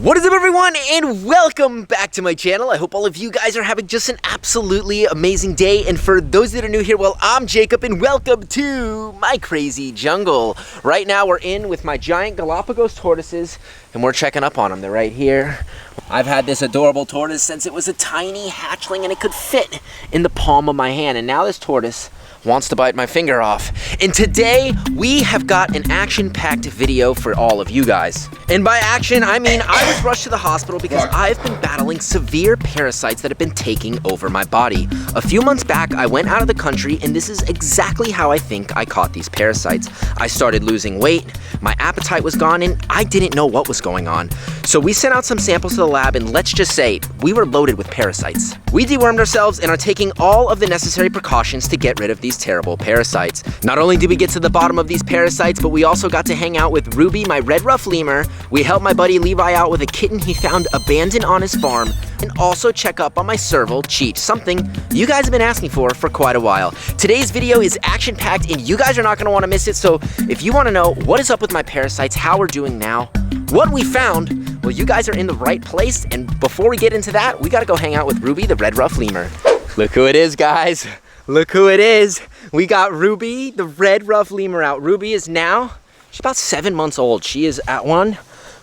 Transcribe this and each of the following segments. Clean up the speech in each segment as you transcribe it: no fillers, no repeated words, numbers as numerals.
What is up, everyone, and welcome back to my channel. I hope all of you guys are having just an absolutely amazing day. And for those that are new here, well, I'm Jacob and welcome to my crazy jungle. Right now we're in with my giant Galapagos tortoises and we're checking up on them. They're right here. I've had this adorable tortoise since it was a tiny hatchling and it could fit in the palm of my hand. And now this tortoise wants to bite my finger off. And today we have got an action-packed video for all of you guys. And by action, I mean I was rushed to the hospital because I've been battling severe parasites that have been taking over my body. A few months back, I went out of the country and this is exactly how I think I caught these parasites. I started losing weight, my appetite was gone, and I didn't know what was going on. So we sent out some samples to the lab and let's just say we were loaded with parasites. We dewormed ourselves and are taking all of the necessary precautions to get rid of these terrible parasites. Not only did we get to the bottom of these parasites, but we also got to hang out with Ruby, my red ruff lemur. We helped my buddy Levi out with a kitten he found abandoned on his farm, and also check up on my Serval, Cheech, something you guys have been asking for quite a while. Today's video is action-packed and you guys are not gonna wanna miss it, so if you wanna know what is up with my parasites, how we're doing now, what we found, well, you guys are in the right place. And before we get into that, we gotta go hang out with Ruby, the red ruff lemur. Look who it is, guys. Look who it is. We got Ruby, the red ruff lemur out. Ruby is now, she's about 7 months old. She is at one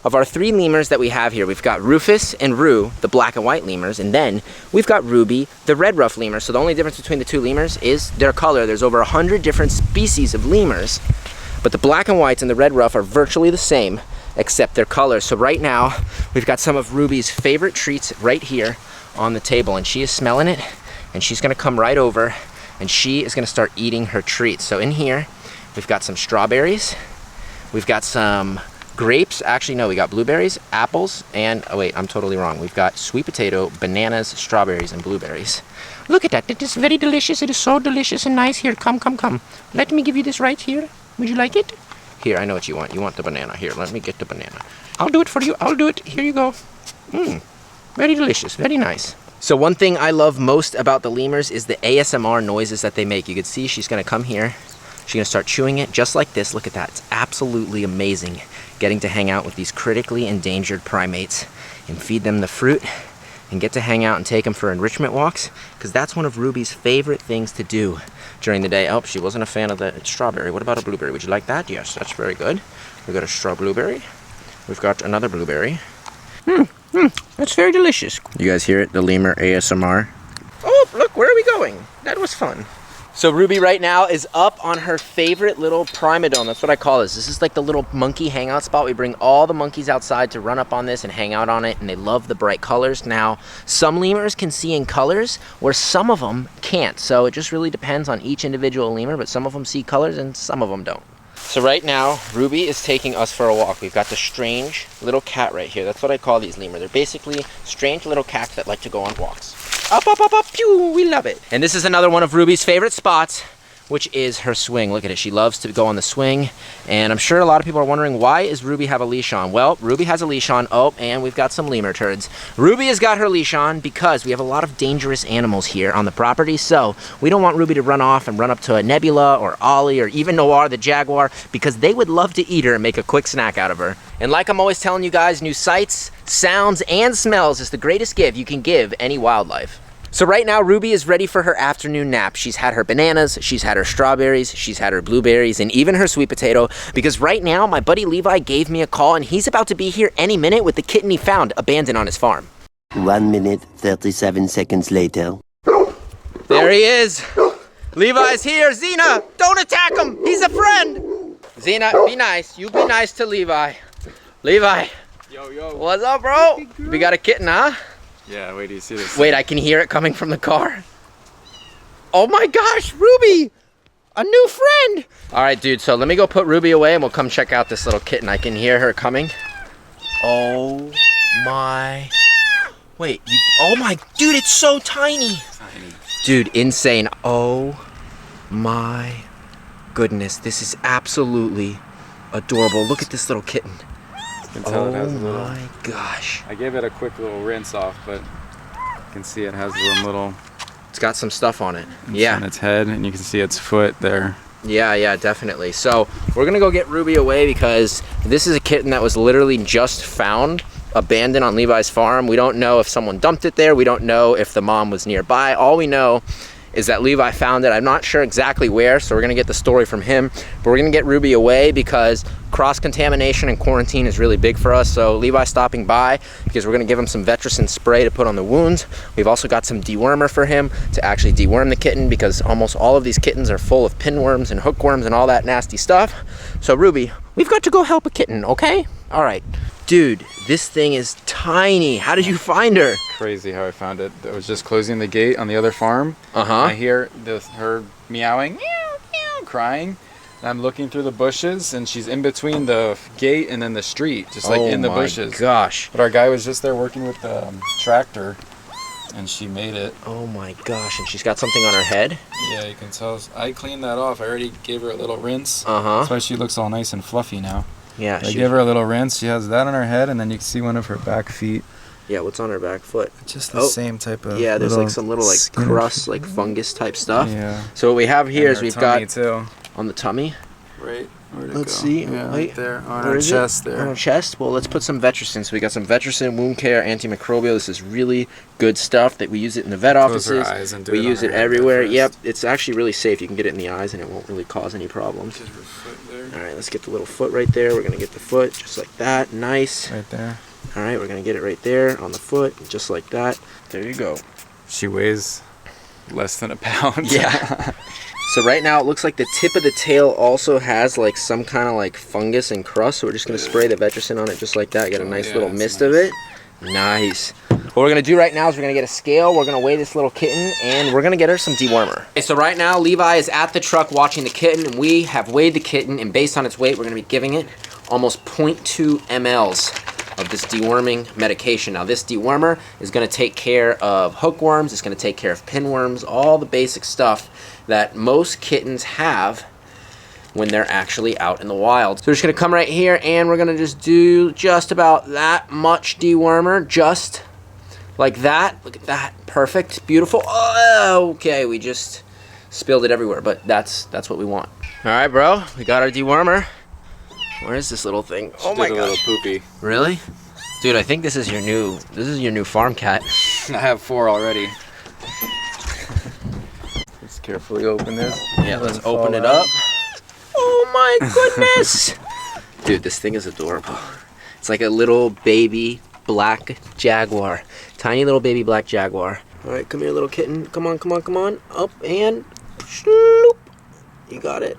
of our 3 lemurs that we have here. We've got Rufus and Rue, the black and white lemurs, and then we've got Ruby, the red ruff lemur. So the only difference between the 2 lemurs is their color. There's over 100 different species of lemurs, but the black and whites and the red ruff are virtually the same, except their color. So right now, we've got some of Ruby's favorite treats right here on the table, and she is smelling it, and she's gonna come right over, and she is gonna start eating her treats. So in here, we've got some strawberries, we've got some grapes, actually no, we got blueberries, apples, and, oh wait, I'm totally wrong. We've got sweet potato, bananas, strawberries, and blueberries. Look at that, it is very delicious, it is so delicious and nice. Here, come. Let me give you this right here. Would you like it? Here, I know what you want the banana. Here, let me get the banana. I'll do it for you, I'll do it, here you go. Very delicious, very nice. So one thing I love most about the lemurs is the ASMR noises that they make. You can see she's gonna come here. She's gonna start chewing it just like this. Look at that, it's absolutely amazing getting to hang out with these critically endangered primates and feed them the fruit and get to hang out and take them for enrichment walks, because that's one of Ruby's favorite things to do during the day. Oh, she wasn't a fan of the strawberry. What about a blueberry? Would you like that? Yes, that's very good. We've got a straw blueberry. We've got another blueberry. That's very delicious. You guys hear it? The lemur ASMR. Oh, look, where are we going? That was fun. So Ruby right now is up on her favorite little primadome. That's what I call this. This is like the little monkey hangout spot. We bring all the monkeys outside to run up on this and hang out on it, and they love the bright colors. Now, some lemurs can see in colors where some of them can't. So it just really depends on each individual lemur, but some of them see colors and some of them don't. So right now, Ruby is taking us for a walk. We've got the strange little cat right here. That's what I call these lemurs. They're basically strange little cats that like to go on walks. Up, pew, we love it. And this is another one of Ruby's favorite spots, which is her swing. Look at it, she loves to go on the swing. And I'm sure a lot of people are wondering, why does Ruby have a leash on? Well, Ruby has a leash on. Oh, and we've got some lemur turds. Ruby has got her leash on because we have a lot of dangerous animals here on the property. So we don't want Ruby to run off and run up to a Nebula or Ollie or even Noir the jaguar, because they would love to eat her and make a quick snack out of her. And like I'm always telling you guys, new sights, sounds, and smells is the greatest gift you can give any wildlife. So right now, Ruby is ready for her afternoon nap. She's had her bananas, she's had her strawberries, she's had her blueberries, and even her sweet potato, because right now, my buddy Levi gave me a call, and he's about to be here any minute with the kitten he found abandoned on his farm. 1 minute, 37 seconds later. There he is. Levi's here. Zena, don't attack him. He's a friend. Zena, be nice. You be nice to Levi. Levi. Yo. What's up, bro? We got a kitten, huh? Yeah, wait, do you see this? Wait, I can hear it coming from the car. Oh my gosh, Ruby! A new friend! All right, dude, so let me go put Ruby away and we'll come check out this little kitten. I can hear her coming. Oh my... Wait, oh my... Dude, it's so tiny! Dude, insane. Oh my goodness, this is absolutely adorable. Look at this little kitten. You can tell it has a little, my gosh. I gave it a quick little rinse off, but you can see it has a little... It's got some stuff on it. On its head, and you can see its foot there. Yeah, definitely. So we're gonna go get Ruby away because this is a kitten that was literally just found abandoned on Levi's farm. We don't know if someone dumped it there. We don't know if the mom was nearby. All we know is that Levi found it. I'm not sure exactly where, so we're gonna get the story from him. But we're gonna get Ruby away because cross-contamination and quarantine is really big for us. So Levi's stopping by because we're gonna give him some Vetricin spray to put on the wounds. We've also got some dewormer for him to actually deworm the kitten because almost all of these kittens are full of pinworms and hookworms and all that nasty stuff. So Ruby, we've got to go help a kitten, okay? All right. Dude, this thing is tiny. How did you find her? Crazy how I found it. I was just closing the gate on the other farm. I hear her meowing, meow, meow, crying. And I'm looking through the bushes, and she's in between the gate and then the street, just like in the bushes. Oh my gosh. But our guy was just there working with the tractor, and she made it. Oh my gosh, and she's got something on her head? Yeah, you can tell. I cleaned that off. I already gave her a little rinse. That's why she looks all nice and fluffy now. Yeah, I gave her a little rinse. She has that on her head, and then you can see one of her back feet. Yeah, what's on her back foot? Just the same type of. Yeah, there's like some little like crust, like fungus type stuff. Yeah. So what we have here is we've got too. on the tummy. Right. Let's see. Yeah, Wait, right there on where our is chest it? there. On our chest. Well, let's put some Vetricin. So we got some Vetricin wound care, antimicrobial. This is really good stuff that we use it in the vet Close her offices. eyes and do We it use on it her head everywhere. first. Yep, it's actually really safe. You can get it in the eyes and it won't really cause any problems. Just her foot there. All right, let's get the little foot right there. We're gonna get the foot just like that. Nice. Right there. All right, we're gonna get it right there on the foot, just like that. There you go. She weighs less than a pound. Yeah. So right now it looks like the tip of the tail also has like some kind of like fungus and crust. So we're just gonna spray the Vetricin on it just like that. Get a nice little mist of it. Nice. What we're gonna do right now is we're gonna get a scale. We're gonna weigh this little kitten and we're gonna get her some dewormer. Okay, so right now Levi is at the truck watching the kitten, and we have weighed the kitten, and based on its weight, we're gonna be giving it almost 0.2 mLs of this deworming medication. Now this dewormer is gonna take care of hookworms, it's gonna take care of pinworms, all the basic stuff that most kittens have when they're actually out in the wild. So we're just gonna come right here and we're gonna just do just about that much dewormer, just like that. Look at that, perfect, beautiful. Oh, okay, we just spilled it everywhere, but that's what we want. All right, bro, we got our dewormer. Where is this little thing? Oh my god. A little poopy. Really? Dude, I think this is your new farm cat. I have 4 already. Let's carefully open this. Yeah, let's open it up. Oh my goodness! Dude, this thing is adorable. It's like a little baby black jaguar. Tiny little baby black jaguar. All right, come here, little kitten. Come on, come on, come on. Up and sloop. You got it.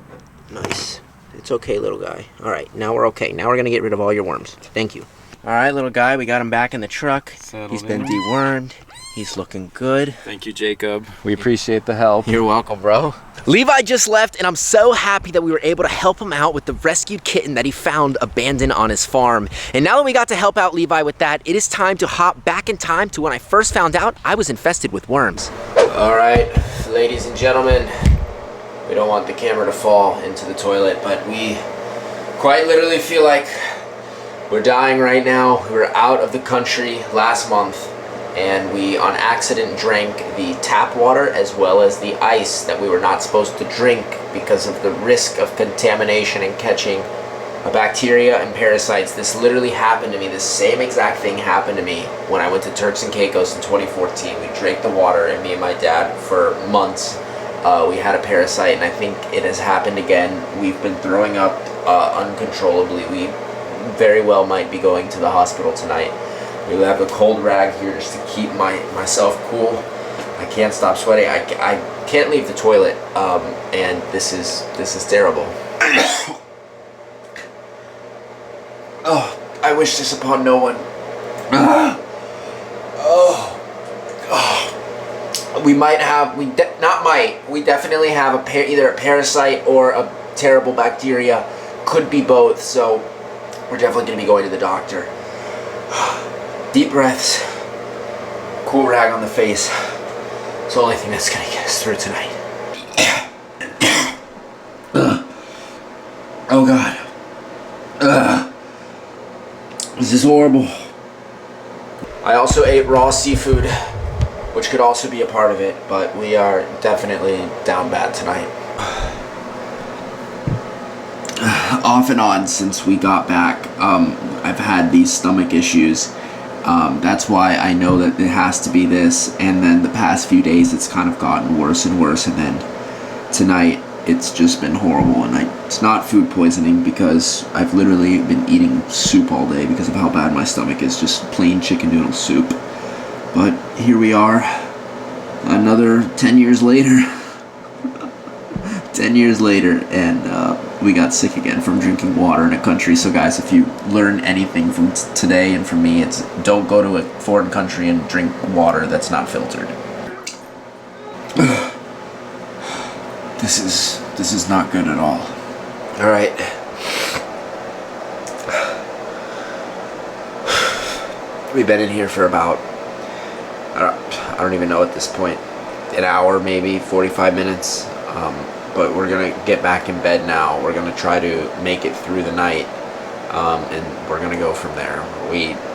Nice. It's okay, little guy. All right, now we're okay. Now we're gonna get rid of all your worms. Thank you. All right, little guy, we got him back in the truck. He's been dewormed. He's looking good. Thank you, Jacob. We appreciate the help. You're welcome, bro. Levi just left, and I'm so happy that we were able to help him out with the rescued kitten that he found abandoned on his farm. And now that we got to help out Levi with that, it is time to hop back in time to when I first found out I was infested with worms. All right, ladies and gentlemen, we don't want the camera to fall into the toilet, but we quite literally feel like we're dying right now. We were out of the country last month, and we on accident drank the tap water as well as the ice that we were not supposed to drink because of the risk of contamination and catching a bacteria and parasites. This literally happened to me. The same exact thing happened to me when I went to Turks and Caicos in 2014. We drank the water, and me and my dad for months we had a parasite, and I think it has happened again. We've been throwing up uncontrollably. We very well might be going to the hospital tonight. We have a cold rag here just to keep myself cool. I can't stop sweating. I can't leave the toilet, and this is terrible. Oh, I wish this upon no one. We might have, we definitely have either a parasite or a terrible bacteria. Could be both, so we're definitely going to be going to the doctor. Deep breaths, cool rag on the face. It's the only thing that's going to get us through tonight. Oh God. This is horrible. I also ate raw seafood, which could also be a part of it, but we are definitely down bad tonight. Off and on since we got back, I've had these stomach issues, That's why I know that it has to be this. And then the past few days, it's kind of gotten worse and worse. And then tonight, it's just been horrible. And it's not food poisoning because I've literally been eating soup all day because of how bad my stomach is. Just plain chicken noodle soup. But here we are, another 10 years later. 10 years later, and we got sick again from drinking water in a country. So guys, if you learn anything from today and from me, it's don't go to a foreign country and drink water that's not filtered. This is not good at all. All right. We've been in here for about, I don't even know at this point, an hour, maybe 45 minutes. But we're gonna get back in bed now. We're gonna try to make it through the night, and we're gonna go from there.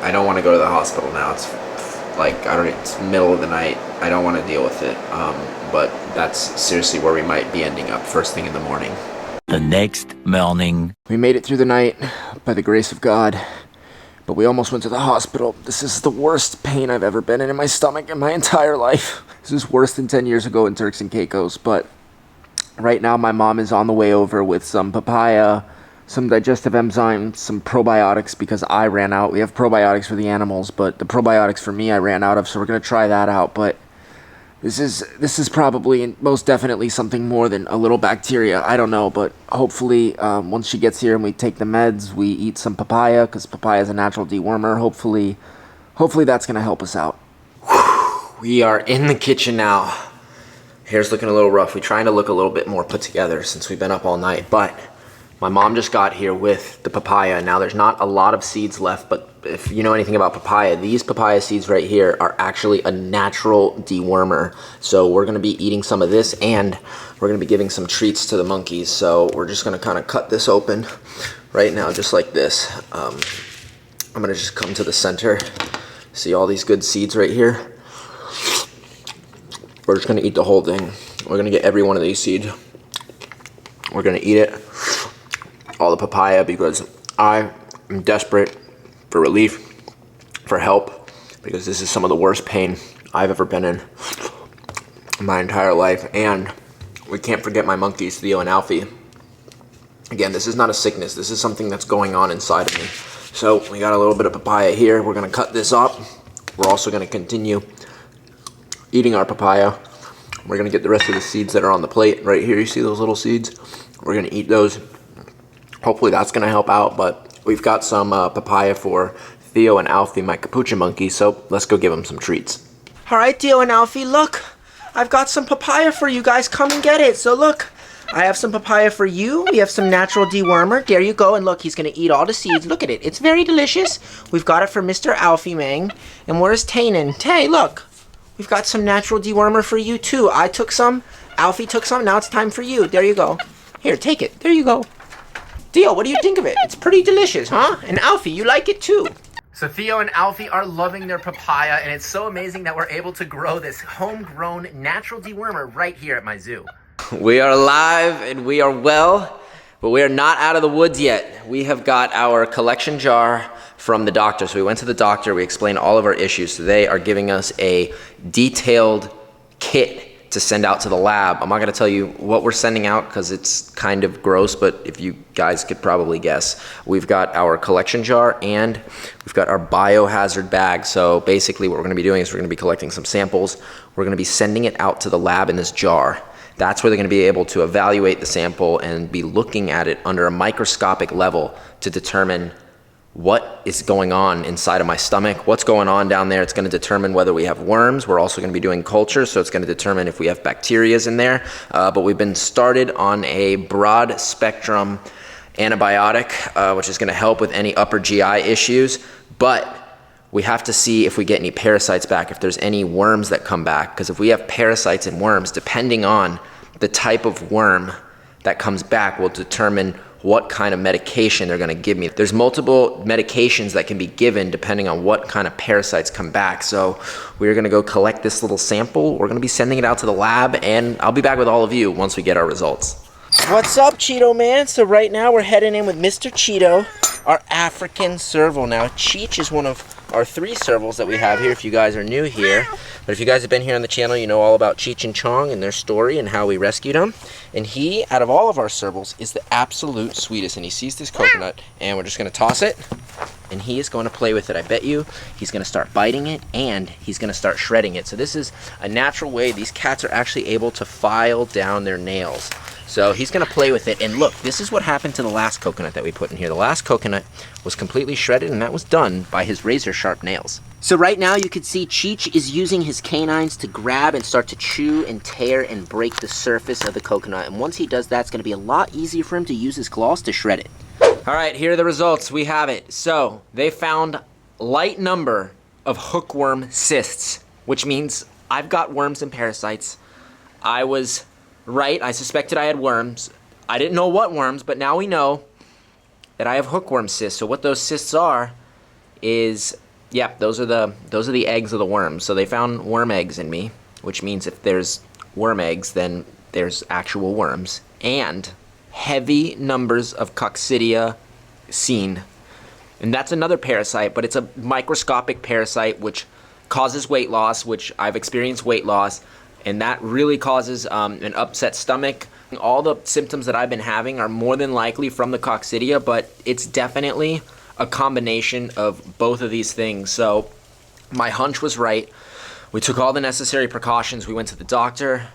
I don't want to go to the hospital now. It's like it's middle of the night. I don't want to deal with it. But that's seriously where we might be ending up first thing in the morning. The next morning. We made it through the night by the grace of God, but we almost went to the hospital. This is the worst pain I've ever been in my stomach in my entire life. This is worse than 10 years ago in Turks and Caicos, but right now my mom is on the way over with some papaya, some digestive enzymes, some probiotics because I ran out. We have probiotics for the animals, but the probiotics for me I ran out of, so we're going to try that out. But this is probably and most definitely something more than a little bacteria. I don't know, but hopefully once she gets here and we take the meds, we eat some papaya because papaya is a natural dewormer. Hopefully that's going to help us out. We are in the kitchen now. Hair's looking a little rough. We're trying to look a little bit more put together since we've been up all night, but my mom just got here with the papaya. Now there's not a lot of seeds left, but if you know anything about papaya, these papaya seeds right here are actually a natural dewormer. So we're gonna be eating some of this and we're gonna be giving some treats to the monkeys. So we're just gonna kind of cut this open right now, just like this. I'm gonna just come to the center. See all these good seeds right here? We're just gonna eat the whole thing. We're gonna get every one of these seeds. We're gonna eat it, all the papaya, because I am desperate for relief, for help, because this is some of the worst pain I've ever been in my entire life. And we can't forget my monkeys, Theo and Alfie. Again, this is not a sickness. This is something that's going on inside of me. So we got a little bit of papaya here. We're gonna cut this up. We're also gonna continue eating our papaya. We're gonna get the rest of the seeds that are on the plate right here. You see those little seeds? We're gonna eat those. Hopefully that's gonna help out, but we've got some papaya for Theo and Alfie, my capuchin monkeys, so let's go give them some treats. All right, Theo and Alfie, look. I've got some papaya for you guys. Come and get it. So look, I have some papaya for you. We have some natural dewormer. There you go. And look, he's gonna eat all the seeds. Look at it. It's very delicious. We've got it for Mr. Alfie Mang. And where's Ktten? Tay, look. We've got some natural dewormer for you too. I took some, Alfie took some, now it's time for you. There you go. Here, take it. There you go. Theo, what do you think of it? It's pretty delicious, huh? And Alfie, you like it too. So Theo and Alfie are loving their papaya, and it's so amazing that we're able to grow this homegrown natural dewormer right here at my zoo. We are alive and we are well, but we are not out of the woods yet. We have got our collection jar from the doctor. So we went to the doctor, we explained all of our issues. So they are giving us a detailed kit to send out to the lab. I'm not gonna tell you what we're sending out because it's kind of gross, but if you guys could probably guess. We've got our collection jar and we've got our biohazard bag. So basically what we're gonna be doing is we're gonna be collecting some samples. We're gonna be sending it out to the lab in this jar. That's where they're gonna be able to evaluate the sample and be looking at it under a microscopic level to determine what is going on inside of my stomach, what's going on down there. It's going to determine whether we have worms. We're also going to be doing culture, so it's going to determine if we have bacteria in there. But we've been started on a broad spectrum antibiotic, which is going to help with any upper GI issues. But we have to see if we get any parasites back, if there's any worms that come back. Because if we have parasites and worms, depending on the type of worm that comes back will determine what kind of medication they're gonna give me. There's multiple medications that can be given depending on what kind of parasites come back. So we're gonna go collect this little sample. We're gonna be sending it out to the lab, and I'll be back with all of you once we get our results. What's up, Cheeto Man? So right now we're heading in with Mr. Cheeto. our African serval. Now, Cheech is one of our 3 servals that we have here, if you guys are new here. But if you guys have been here on the channel, you know all about Cheech and Chong and their story and how we rescued them. And he, out of all of our servals, is the absolute sweetest. And he sees this coconut, and we're just going to toss it, and he is going to play with it. I bet you he's going to start biting it, and he's going to start shredding it. So this is a natural way these cats are actually able to file down their nails. So he's going to play with it. And look, this is what happened to the last coconut that we put in here. The last coconut was completely shredded, and that was done by his razor sharp nails. So right now you can see Cheech is using his canines to grab and start to chew and tear and break the surface of the coconut. And once he does that, it's going to be a lot easier for him to use his claws to shred it. All right, here are the results. We have it. So they found light number of hookworm cysts, which means I've got worms and parasites. I was right. I suspected I had worms. I didn't know what worms, but now we know that I have hookworm cysts. So what those cysts are is, yeah, those are the eggs of the worms. So they found worm eggs in me, which means if there's worm eggs, then there's actual worms. And heavy numbers of coccidia seen. And that's another parasite, but it's a microscopic parasite which causes weight loss, which I've experienced weight loss. And that really causes an upset stomach. All the symptoms that I've been having are more than likely from the coccidia, but it's definitely a combination of both of these things. So my hunch was right. We took all the necessary precautions. We went to the doctor.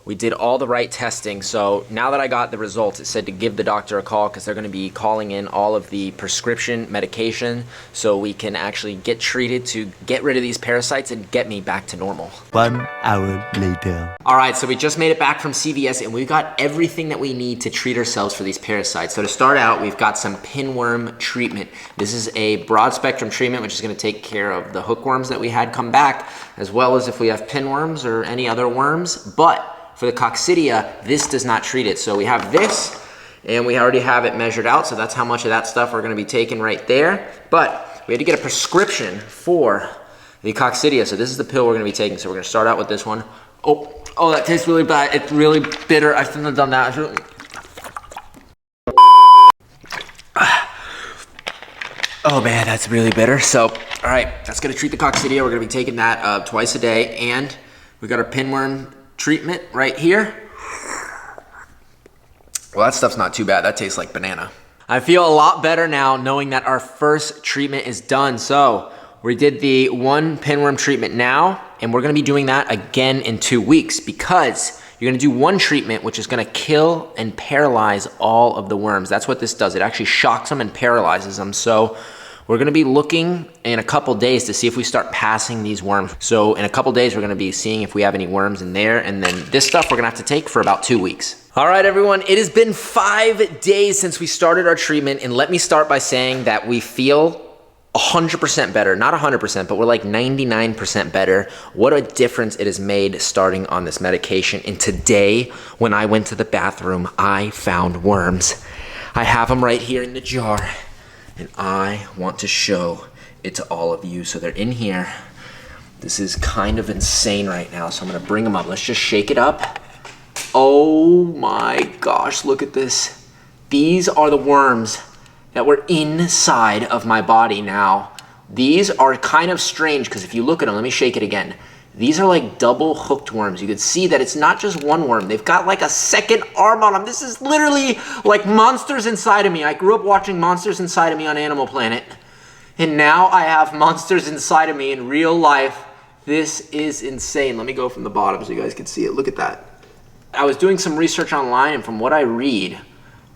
We did all the right testing. So now that I got the results, it said to give the doctor a call because they're going to be calling in all of the prescription medication so we can actually get treated to get rid of these parasites and get me back to normal. 1 hour later. All right, so we just made it back from CVS and we've got everything that we need to treat ourselves for these parasites. So to start out, we've got some pinworm treatment. This is a broad spectrum treatment which is going to take care of the hookworms that we had come back, as well as if we have pinworms or any other worms. But for the coccidia, this does not treat it. So we have this, and we already have it measured out, so that's how much of that stuff we're gonna be taking right there. But we had to get a prescription for the coccidia, so this is the pill we're gonna be taking. So we're gonna start out with this one. Oh, that tastes really bad. It's really bitter. I shouldn't have done that. Oh man, that's really bitter. So, all right, that's gonna treat the coccidia. We're gonna be taking that twice a day, and we got our pinworm treatment right here. Well, that stuff's not too bad. That tastes like banana. I feel a lot better now knowing that our first treatment is done. So we did the 1 pinworm treatment now, and we're gonna be doing that again in 2 weeks because you're gonna do 1 treatment which is gonna kill and paralyze all of the worms. That's what this does. It actually shocks them and paralyzes them. So we're gonna be looking in a couple days to see if we start passing these worms. So in a couple days, we're gonna be seeing if we have any worms in there, and then this stuff we're gonna have to take for about 2 weeks. All right, everyone, it has been 5 days since we started our treatment, and let me start by saying that we feel 100% better. Not 100%, but we're like 99% better. What a difference it has made starting on this medication. And today, when I went to the bathroom, I found worms. I have them right here in the jar. And I want to show it to all of you. So they're in here. This is kind of insane right now. So I'm gonna bring them up. Let's just shake it up. Oh my gosh, look at this. These are the worms that were inside of my body now. These are kind of strange because if you look at them, let me shake it again. These are like double hooked worms. You can see that it's not just one worm. They've got like a second arm on them. This is literally like Monsters Inside of Me. I grew up watching Monsters Inside of Me on Animal Planet. And now I have Monsters Inside of Me in real life. This is insane. Let me go from the bottom so you guys can see it. Look at that. I was doing some research online, and from what I read,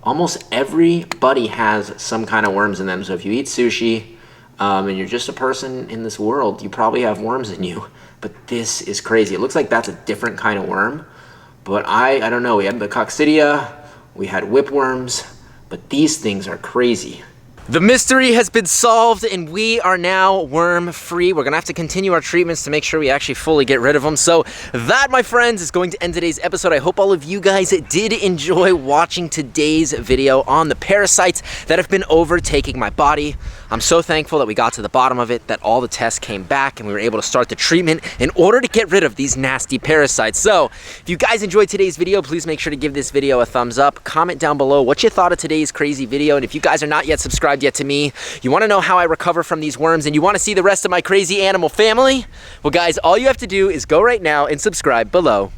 almost everybody has some kind of worms in them. So if you eat sushi and you're just a person in this world, you probably have worms in you. But this is crazy. It looks like that's a different kind of worm. But I don't know. We had the coccidia, we had whipworms, but these things are crazy. The mystery has been solved and we are now worm free. We're gonna have to continue our treatments to make sure we actually fully get rid of them. So that, my friends, is going to end today's episode. I hope all of you guys did enjoy watching today's video on the parasites that have been overtaking my body. I'm so thankful that we got to the bottom of it, that all the tests came back and we were able to start the treatment in order to get rid of these nasty parasites. So if you guys enjoyed today's video, please make sure to give this video a thumbs up. Comment down below what you thought of today's crazy video. And if you guys are not yet subscribed subscribed yet to me, you want to know how I recover from these worms, and you want to see the rest of my crazy animal family, well guys, all you have to do is go right now and subscribe below.